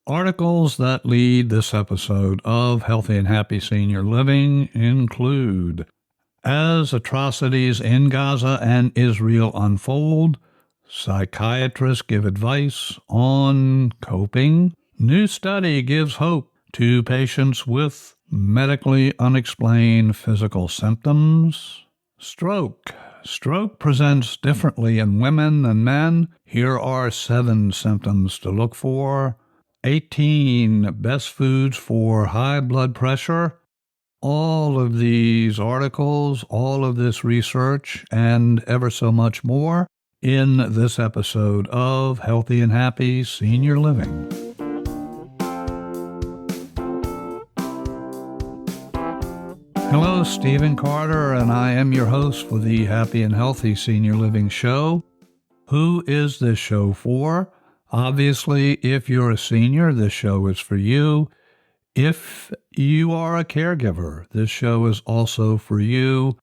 Articles that lead this episode of Healthy and Happy Senior Living include: as atrocities in Gaza and Israel unfold, psychiatrists give advice on coping. New study gives hope to patients with medically unexplained physical symptoms. Stroke. Stroke presents differently in women than men. Here are 7 symptoms to look for. 18 best foods for high blood pressure. All of these articles, all of this research, and ever so much more in this episode of Healthy and Happy Senior Living. Hello, Stephen Carter, and I am your host for the Happy and Healthy Senior Living Show. Who is this show for? Obviously, if you're a senior, this show is for you. If you are a caregiver, this show is also for you.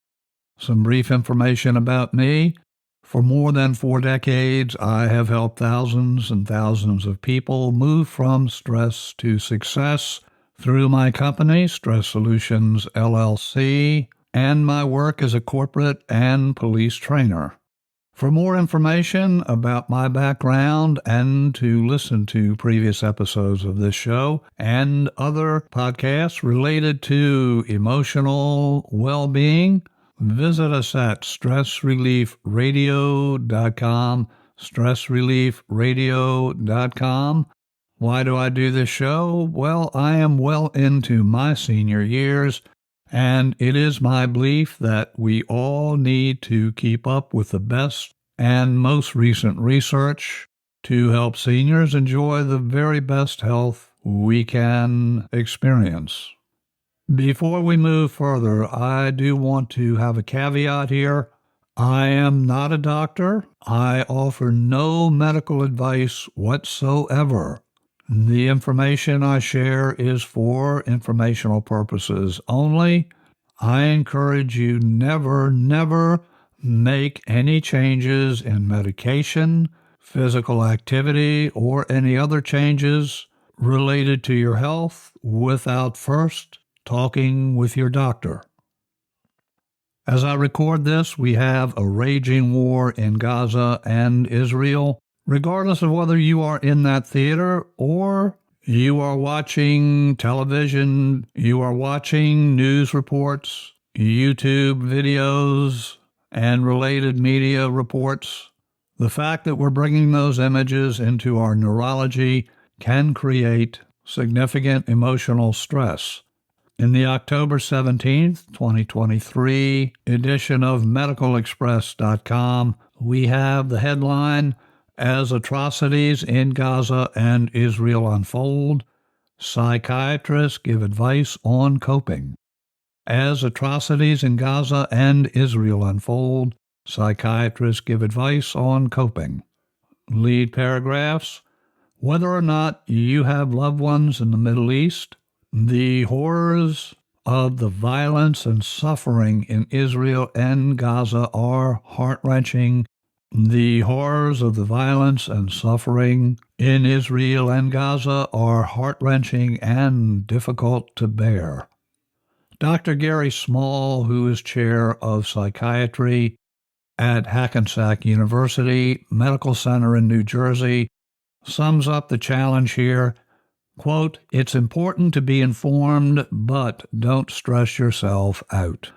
Some brief information about me. For more than 4 decades, I have helped thousands and thousands of people move from stress to success through my company, Stress Solutions, LLC, and my work as a corporate and police trainer. For more information about my background and to listen to previous episodes of this show and other podcasts related to emotional well-being, visit us at stressreliefradio.com, stressreliefradio.com. Why do I do this show? Well, I am well into my senior years, and it is my belief that we all need to keep up with the best and most recent research to help seniors enjoy the very best health we can experience. Before we move further, I do want to have a caveat here. I am not a doctor. I offer no medical advice whatsoever. The information I share is for informational purposes only. I encourage you never make any changes in medication, physical activity, or any other changes related to your health without first talking with your doctor. As I record this, we have a raging war in Gaza and Israel. Regardless of whether you are in that theater or you are watching television, you are watching news reports, YouTube videos, and related media reports, the fact that we're bringing those images into our neurology can create significant emotional stress. In the October 17th, 2023 edition of MedicalExpress.com, we have the headline, as atrocities in Gaza and Israel unfold, psychiatrists give advice on coping. As atrocities in Gaza and Israel unfold, psychiatrists give advice on coping. Lead paragraphs: whether or not you have loved ones in the Middle East, the horrors of the violence and suffering in Israel and Gaza are heart-wrenching. The horrors of the violence and suffering in Israel and Gaza are heart-wrenching and difficult to bear. Dr. Gary Small, who is chair of psychiatry at Hackensack University Medical Center in New Jersey, sums up the challenge here. Quote, "It's important to be informed, but don't stress yourself out.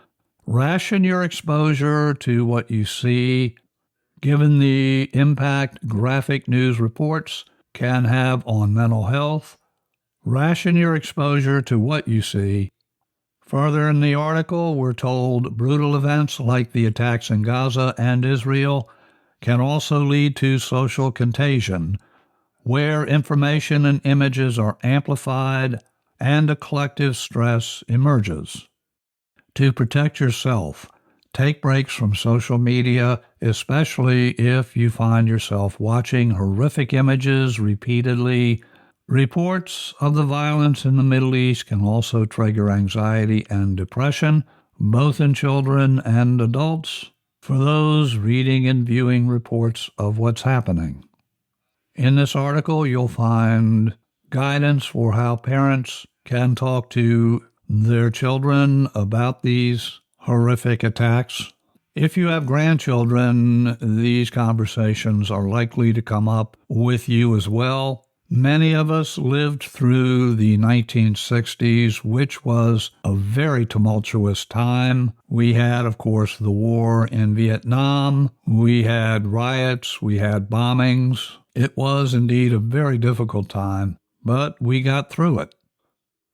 Ration your exposure to what you see, given the impact graphic news reports can have on mental health. Ration your exposure to what you see." Further in the article, we're told brutal events like the attacks in Gaza and Israel can also lead to social contagion, where information and images are amplified and a collective stress emerges. To protect yourself, take breaks from social media, especially if you find yourself watching horrific images repeatedly. Reports of the violence in the Middle East can also trigger anxiety and depression, both in children and adults, for those reading and viewing reports of what's happening. In this article, you'll find guidance for how parents can talk to their children about these horrific attacks. If you have grandchildren, these conversations are likely to come up with you as well. Many of us lived through the 1960s, which was a very tumultuous time. We had, of course, the war in Vietnam. We had riots. We had bombings. It was indeed a very difficult time, but we got through it.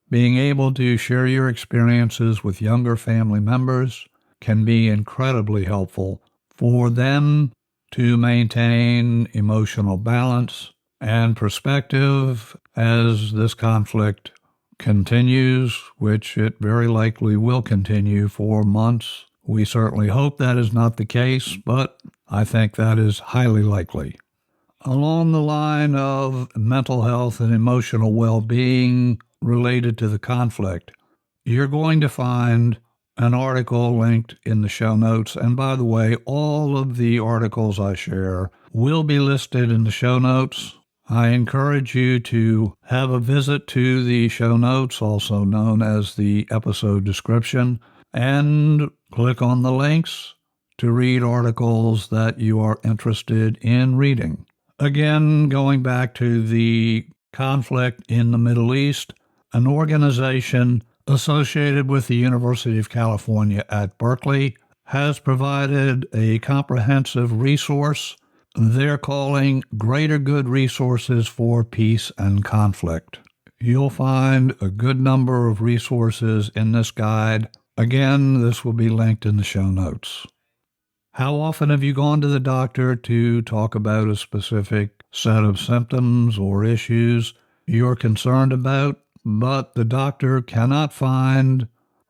Being able to share your experiences with younger family members can be incredibly helpful for them to maintain emotional balance and perspective as this conflict continues, which it very likely will continue for months. We certainly hope that is not the case, but I think that is highly likely. Along the line of mental health and emotional well-being related to the conflict, you're going to find an article linked in the show notes. And by the way, all of the articles I share will be listed in the show notes. I encourage you to have a visit to the show notes, also known as the episode description, and click on the links to read articles that you are interested in reading. Again, going back to the conflict in the Middle East, an organization associated with the University of California at Berkeley has provided a comprehensive resource they're calling Greater Good Resources for Peace and Conflict. You'll find a good number of resources in this guide. Again, this will be linked in the show notes. How often have you gone to the doctor to talk about a specific set of symptoms or issues you're concerned about, but the doctor cannot find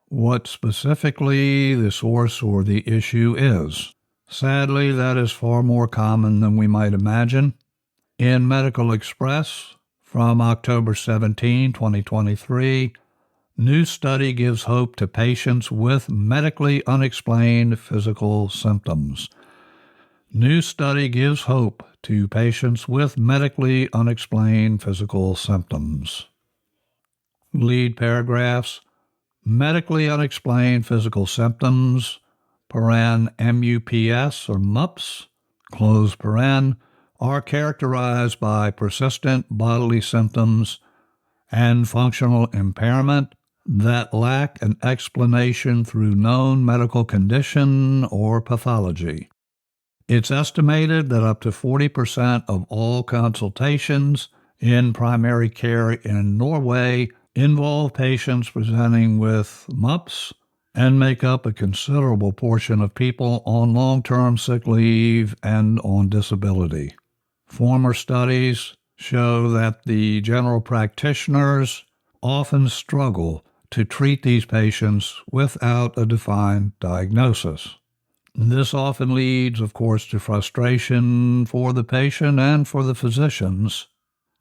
what specifically the source or the issue is? Sadly, that is far more common than we might imagine. In Medical Express from October 17, 2023, new study gives hope to patients with medically unexplained physical symptoms. New study gives hope to patients with medically unexplained physical symptoms. Lead paragraphs: medically unexplained physical symptoms, MUPS or MUPS, close paren, are characterized by persistent bodily symptoms and functional impairment that lack an explanation through known medical condition or pathology. It's estimated that up to 40% of all consultations in primary care in Norway involve patients presenting with MUPS and make up a considerable portion of people on long-term sick leave and on disability. Former studies show that the general practitioners often struggle to treat these patients without a defined diagnosis. This often leads, of course, to frustration for the patient and for the physicians,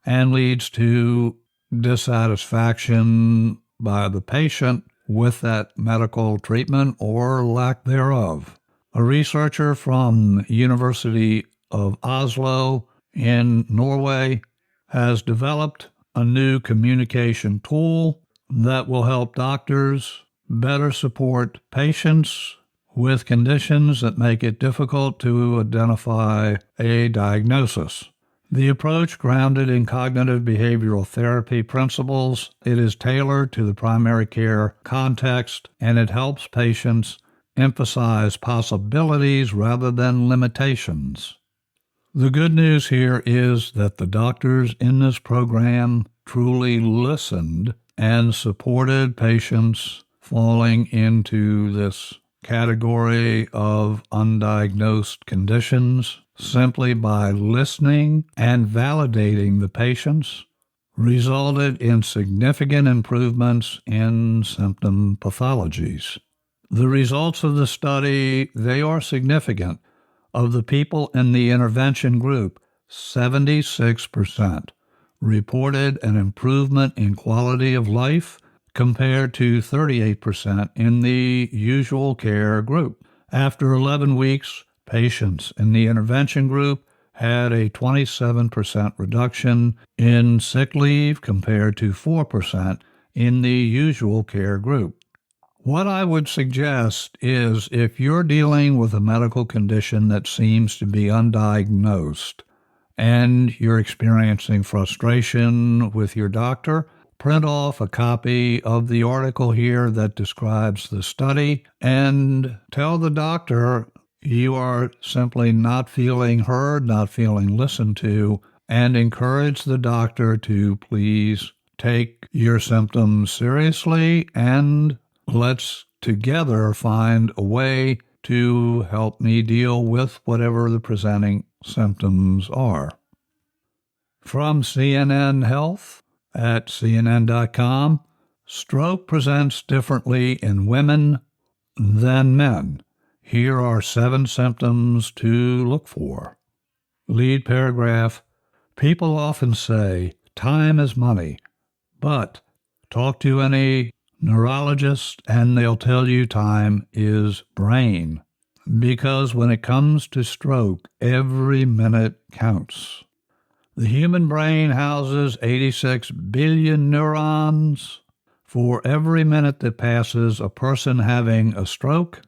and leads to dissatisfaction by the patient with that medical treatment or lack thereof. A researcher from the University of Oslo in Norway has developed a new communication tool that will help doctors better support patients with conditions that make it difficult to identify a diagnosis. The approach, grounded in cognitive behavioral therapy principles, it is tailored to the primary care context, and it helps patients emphasize possibilities rather than limitations. The good news here is that the doctors in this program truly listened and supported patients falling into this category of undiagnosed conditions simply by listening and validating the patients, resulted in significant improvements in symptom pathologies. The results of the study, they are significant. Of the people in the intervention group, 76% reported an improvement in quality of life compared to 38% in the usual care group. After 11 weeks, patients in the intervention group had a 27% reduction in sick leave compared to 4% in the usual care group. What I would suggest is if you're dealing with a medical condition that seems to be undiagnosed and you're experiencing frustration with your doctor, print off a copy of the article here that describes the study and tell the doctor you are simply not feeling heard, not feeling listened to, and encourage the doctor to please take your symptoms seriously and let's together find a way to help me deal with whatever the presenting symptoms are. From CNN Health at CNN.com, stroke presents differently in women than men. Here are 7 symptoms to look for. Lead paragraph, people often say time is money, but talk to any neurologist and they'll tell you time is brain. Because when it comes to stroke, every minute counts. The human brain houses 86 billion neurons. For every minute that passes a person having a stroke,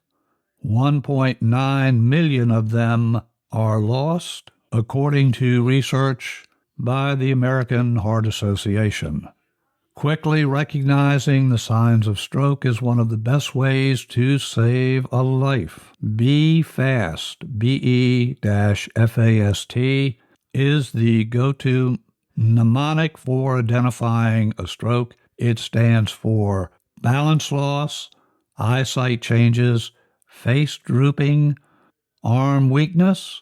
1.9 million of them are lost, according to research by the American Heart Association. Quickly recognizing the signs of stroke is one of the best ways to save a life. Be Fast, BE-FAST, is the go-to mnemonic for identifying a stroke. It stands for balance loss, eyesight changes, face drooping, arm weakness,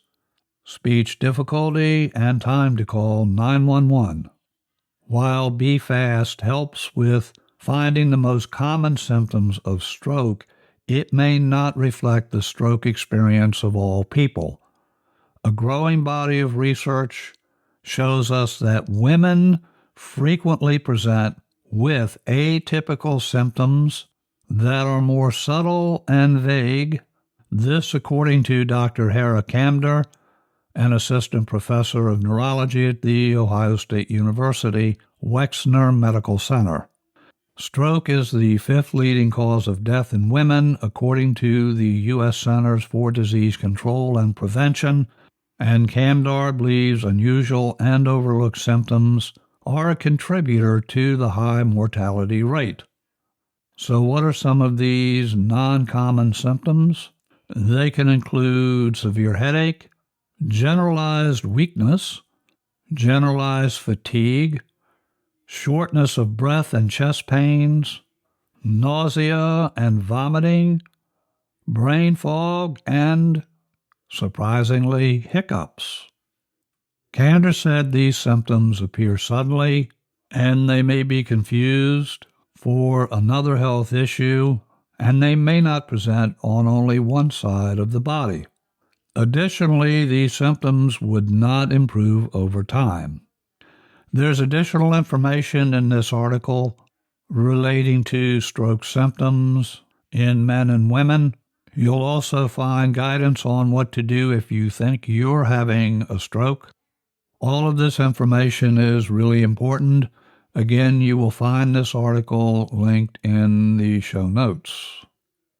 speech difficulty, and time to call 911. While Be Fast helps with finding the most common symptoms of stroke, it may not reflect the stroke experience of all people. A growing body of research shows us that women frequently present with atypical symptoms that are more subtle and vague. This, according to Dr. Hera Kamdar, an assistant professor of neurology at The Ohio State University Wexner Medical Center. Stroke is the 5th leading cause of death in women, according to the U.S. Centers for Disease Control and Prevention, and Kamdar believes unusual and overlooked symptoms are a contributor to the high mortality rate. So what are some of these non-common symptoms? They can include severe headache, generalized weakness, generalized fatigue, shortness of breath and chest pains, nausea and vomiting, brain fog, and, surprisingly, hiccups. Kamdar said these symptoms appear suddenly, and they may be confused for another health issue, and they may not present on only one side of the body. Additionally, these symptoms would not improve over time. There's additional information in this article relating to stroke symptoms in men and women. You'll also find guidance on what to do if you think you're having a stroke. All of this information is really important. Again, you will find this article linked in the show notes.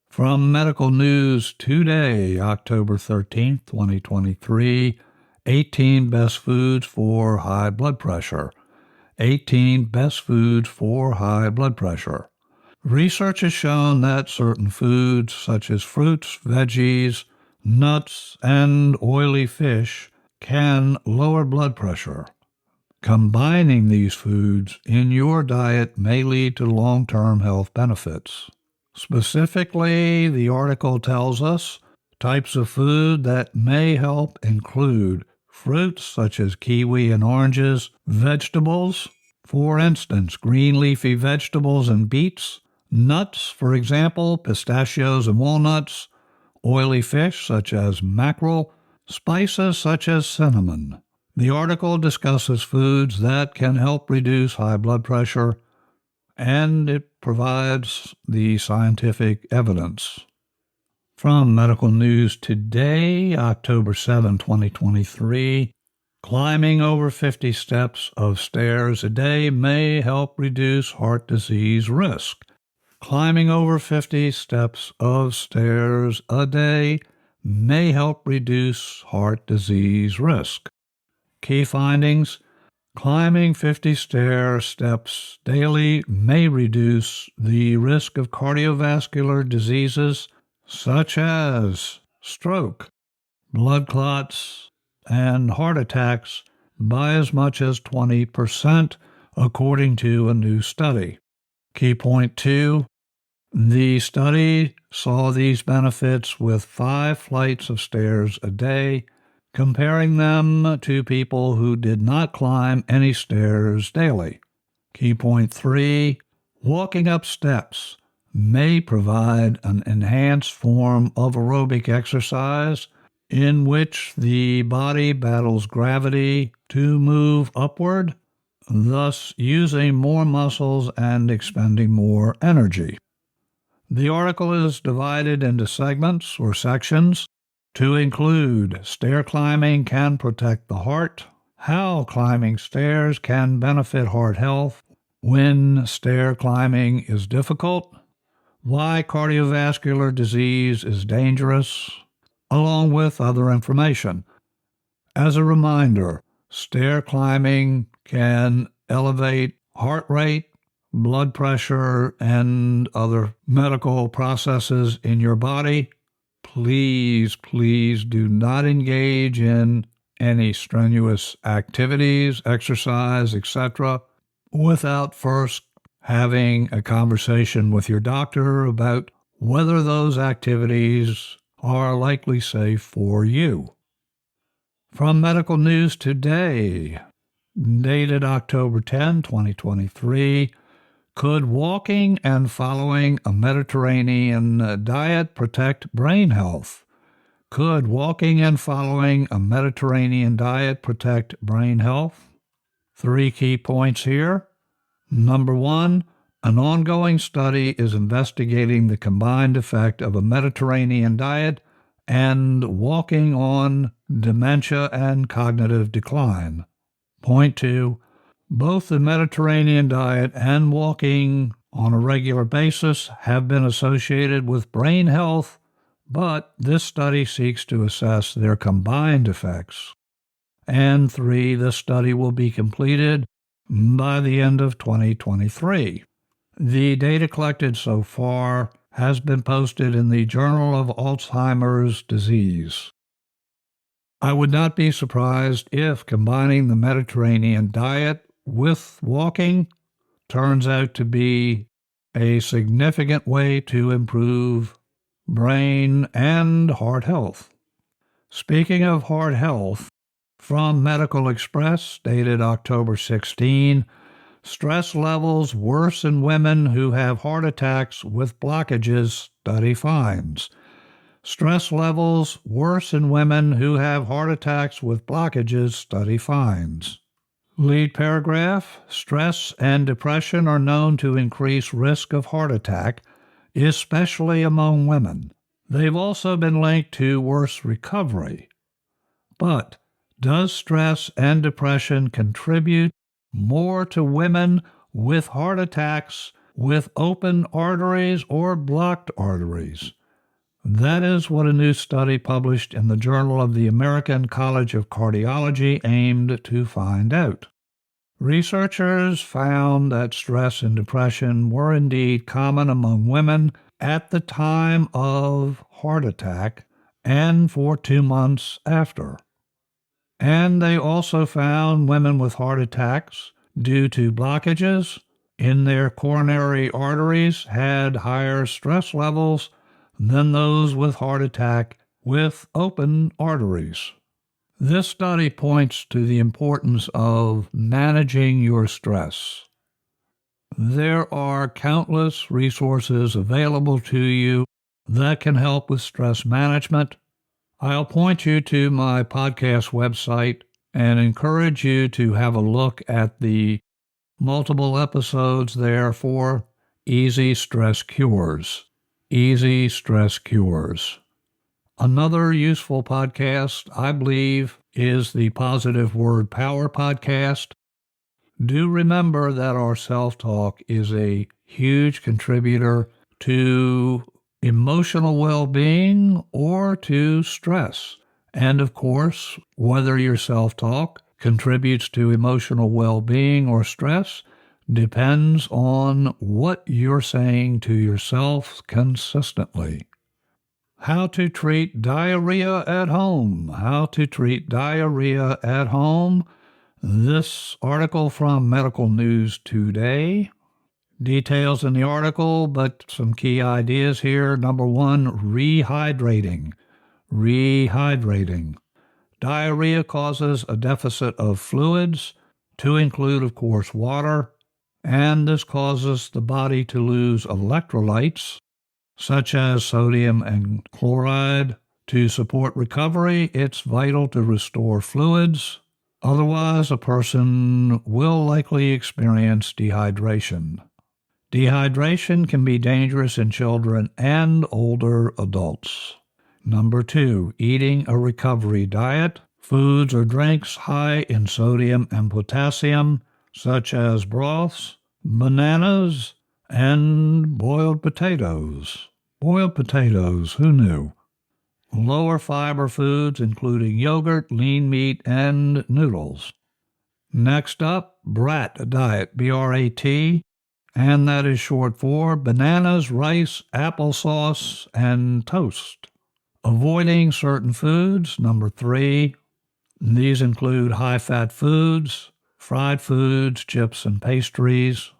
From Medical News Today, October 13th, 2023, 18 best foods for high blood pressure. 18 best foods for high blood pressure. Research has shown that certain foods, such as fruits, veggies, nuts, and oily fish, can lower blood pressure. Combining these foods in your diet may lead to long-term health benefits. Specifically, the article tells us types of food that may help include fruits such as kiwi and oranges, vegetables, for instance, green leafy vegetables and beets, nuts, for example, pistachios and walnuts, oily fish such as mackerel, spices such as cinnamon. The article discusses foods that can help reduce high blood pressure, and it provides the scientific evidence. From Medical News Today, October 7, 2023, Climbing over 50 steps of stairs a day may help reduce heart disease risk. Climbing over 50 steps of stairs a day may help reduce heart disease risk. Key findings: climbing 50 stair steps daily may reduce the risk of cardiovascular diseases such as stroke, blood clots, and heart attacks by as much as 20%, according to a new study. Key point 2. The study saw these benefits with 5 flights of stairs a day, comparing them to people who did not climb any stairs daily. Key point 3. Walking up steps may provide an enhanced form of aerobic exercise in which the body battles gravity to move upward, thus using more muscles and expending more energy. The article is divided into segments or sections to include stair climbing can protect the heart, how climbing stairs can benefit heart health when stair climbing is difficult, why cardiovascular disease is dangerous, along with other information. As a reminder, stair climbing can elevate heart rate, blood pressure, and other medical processes in your body. Please do not engage in any strenuous activities, exercise, etc., without first having a conversation with your doctor about whether those activities are likely safe for you. From Medical News Today, dated October 10, 2023, could walking and following a Mediterranean diet protect brain health? Could walking and following a Mediterranean diet protect brain health? 3 key points here. Number 1, an ongoing study is investigating the combined effect of a Mediterranean diet and walking on dementia and cognitive decline. Point 2, both the Mediterranean diet and walking on a regular basis have been associated with brain health, but this study seeks to assess their combined effects. And 3, this study will be completed by the end of 2023. The data collected so far has been posted in the Journal of Alzheimer's Disease. I would not be surprised if combining the Mediterranean diet with walking turns out to be a significant way to improve brain and heart health. Speaking of heart health, from Medical Express, dated October 16, stress levels worse in women who have heart attacks with blockages, study finds. Stress levels worse in women who have heart attacks with blockages, study finds. Lead paragraph: stress and depression are known to increase risk of heart attack, especially among women. They've also been linked to worse recovery. But does stress and depression contribute more to women with heart attacks with open arteries or blocked arteries? That is what a new study published in the Journal of the American College of Cardiology aimed to find out. Researchers found that stress and depression were indeed common among women at the time of heart attack and for 2 months after. And they also found women with heart attacks due to blockages in their coronary arteries had higher stress levels than those with heart attack with open arteries. This study points to the importance of managing your stress. There are countless resources available to you that can help with stress management. I'll point you to my podcast website and encourage you to have a look at the multiple episodes there for Easy Stress Cures. Easy Stress Cures. Another useful podcast, I believe, is the Positive Word Power podcast. Do remember that our self-talk is a huge contributor to emotional well-being or to stress. And of course, whether your self-talk contributes to emotional well-being or stress depends on what you're saying to yourself consistently. How to treat diarrhea at home. How to treat diarrhea at home. This article from Medical News Today. Details in the article, but some key ideas here. Number one, rehydrating. Rehydrating. Diarrhea causes a deficit of fluids, to include, of course, water, and this causes the body to lose electrolytes, such as sodium and chloride. To support recovery, it's vital to restore fluids. Otherwise, a person will likely experience dehydration. Dehydration can be dangerous in children and older adults. Number two, eating a recovery diet. Foods or drinks high in sodium and potassium, such as broths, bananas, and boiled potatoes. Boiled potatoes, who knew? Lower fiber foods, including yogurt, lean meat, and noodles. Next up, BRAT diet, B-R-A-T, and that is short for bananas, rice, applesauce, and toast. Avoiding certain foods, number three. These include high-fat foods, fried foods, chips and pastries,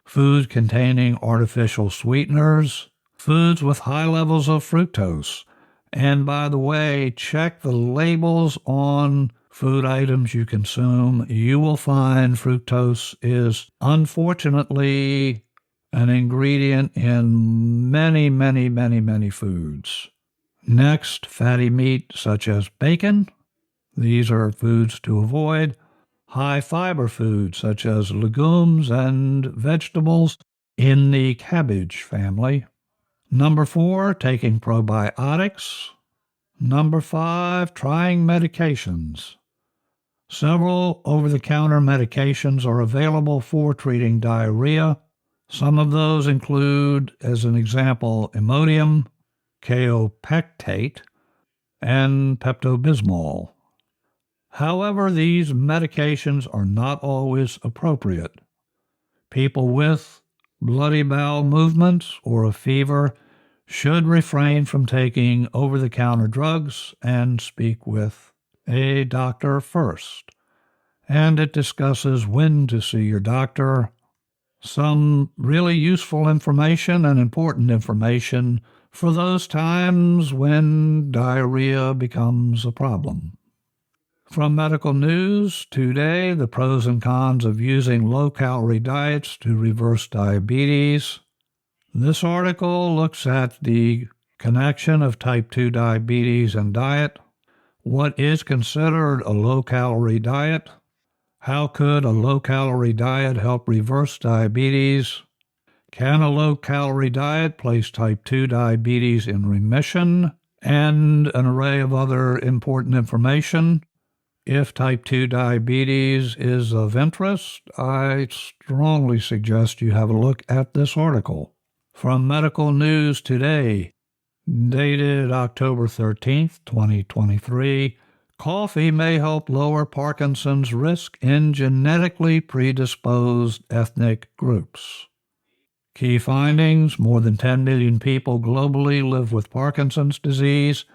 foods containing artificial sweeteners, foods with high levels of fructose. And by the way, check the labels on food items you consume. You will find fructose is unfortunately an ingredient in many foods. Next, fatty meat such as bacon. These are foods to avoid. High fiber foods such as legumes and vegetables in the cabbage family. Number four, taking probiotics. Number five, trying medications. Several over-the-counter medications are available for treating diarrhea. Some of those include, as an example, Imodium, kaopectate, and Pepto-Bismol. However, these medications are not always appropriate. People with bloody bowel movements or a fever should refrain from taking over-the-counter drugs and speak with a doctor first. And it discusses when to see your doctor. Some really useful information and important information for those times when diarrhea becomes a problem. From Medical News Today, the pros and cons of using low-calorie diets to reverse diabetes. This article looks at the connection of type 2 diabetes and diet. What is considered a low-calorie diet? How could a low-calorie diet help reverse diabetes? Can a low-calorie diet place type 2 diabetes in remission? And an array of other important information. If type 2 diabetes is of interest, I strongly suggest you have a look at this article. From Medical News Today, dated October 13th, 2023, coffee may help lower Parkinson's risk in genetically predisposed ethnic groups. Key findings: more than 10 million people globally live with Parkinson's disease.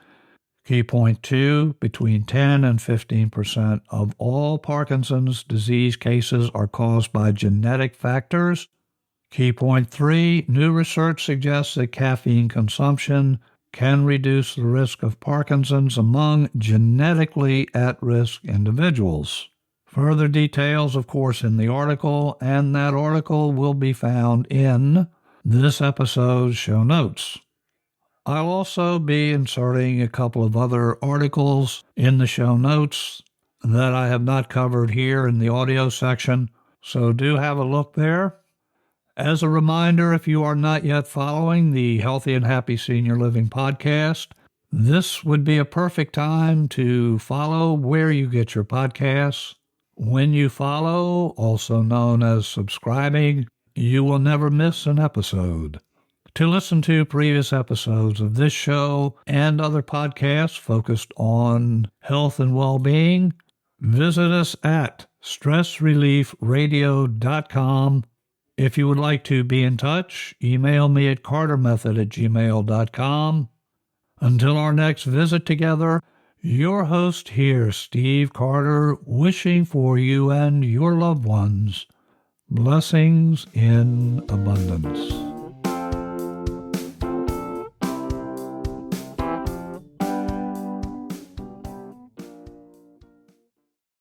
Key point 2, between 10 and 15% of all Parkinson's disease cases are caused by genetic factors. Key point 3, new research suggests that caffeine consumption can reduce the risk of Parkinson's among genetically at-risk individuals. Further details, of course, in the article, and that article will be found in this episode's show notes. I'll also be inserting a couple of other articles in the show notes that I have not covered here in the audio section, so do have a look there. As a reminder, if you are not yet following the Healthy and Happy Senior Living podcast, This would be a perfect time to follow where you get your podcasts. When you follow, also known as subscribing, you will never miss an episode. To listen to previous episodes of this show and other podcasts focused on health and well-being, visit us at stressreliefradio.com. If you would like to be in touch, email me at cartermethod@gmail.com. Until our next visit together, your host here, Steve Carter, wishing for you and your loved ones blessings in abundance.